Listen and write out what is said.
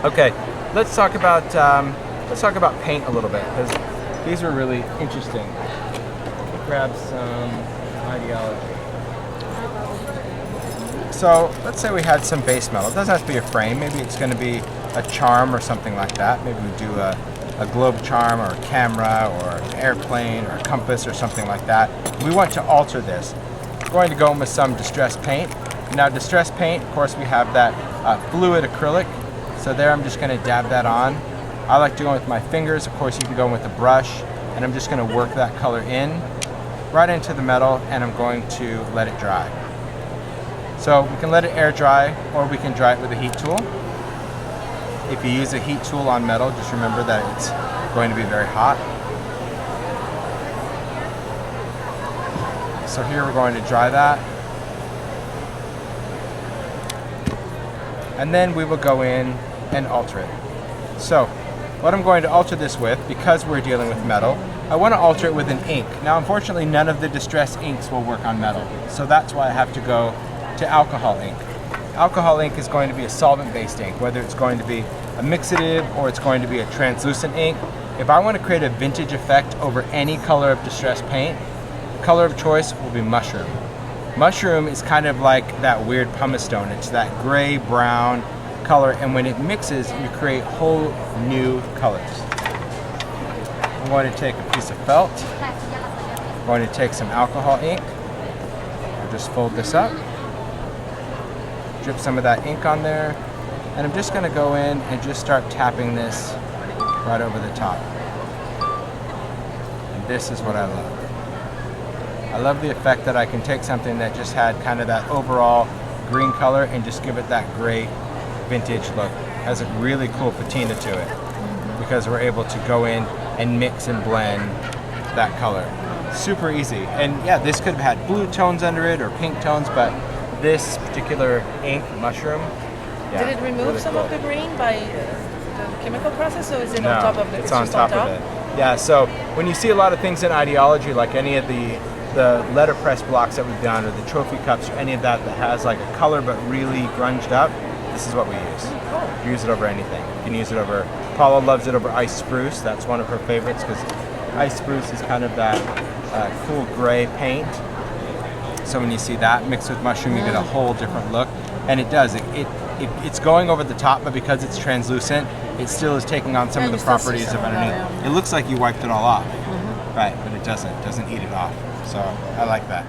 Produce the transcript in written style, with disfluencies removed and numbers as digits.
Okay, let's talk about paint a little bit, because these are really interesting. Grab some ideology. So let's say we had some base metal. It doesn't have to be a frame. Maybe it's going to be a charm or something like that. Maybe we do a globe charm or a camera or an airplane or a compass or something like that. We want to alter this. We're going to go in with some distress paint. Now distress paint, of course, we have that fluid acrylic. So there I'm just going to dab that on. I like to go with my fingers. Of course, you can go with a brush. And I'm just going to work that color in, right into the metal, and I'm going to let it dry. So we can let it air dry, or we can dry it with a heat tool. If you use a heat tool on metal, just remember that it's going to be very hot. So here we're going to dry that. And then we will go in and alter it. So what I'm going to alter this with, because we're dealing with metal, I want to alter it with an ink. Now unfortunately none of the distress inks will work on metal, so that's why I have to go to alcohol ink. Alcohol ink is going to be a solvent-based ink, whether it's going to be a mixative or it's going to be a translucent ink. If I want to create a vintage effect over any color of distress paint, color of choice will be mushroom. Mushroom is kind of like that weird pumice stone. It's that gray-brown color, and when it mixes, you create whole new colors. I'm going to take a piece of felt. I'm going to take some alcohol ink. I'll just fold this up. Drip some of that ink on there, and I'm just going to go in and just start tapping this right over the top. And this is what I love. I love the effect that I can take something that just had kind of that overall green color and just give it that great vintage look. It has a really cool patina to it because we're able to go in and mix and blend that color. Super easy. And yeah, this could have had blue tones under it or pink tones, but this particular ink, mushroom, yeah, did it remove really some cool. of the green by the chemical process, or is it No, on top of it? it's on top of it. Yeah, so when you see a lot of things in ideology, like any of the letterpress blocks that we've done, or the trophy cups, or any of that that has like a color but really grunged up, this is what we use. Oh. Use it over anything. You can use it over, Paula loves it over ice spruce. That's one of her favorites because ice spruce is kind of that cool gray paint. So when you see that mixed with mushroom, you get a whole different look. And it does. It's going over the top, but because it's translucent, it still is taking on some of the properties of underneath. It looks like you wiped it all off. Right, but it doesn't. It doesn't eat it off. So I like that.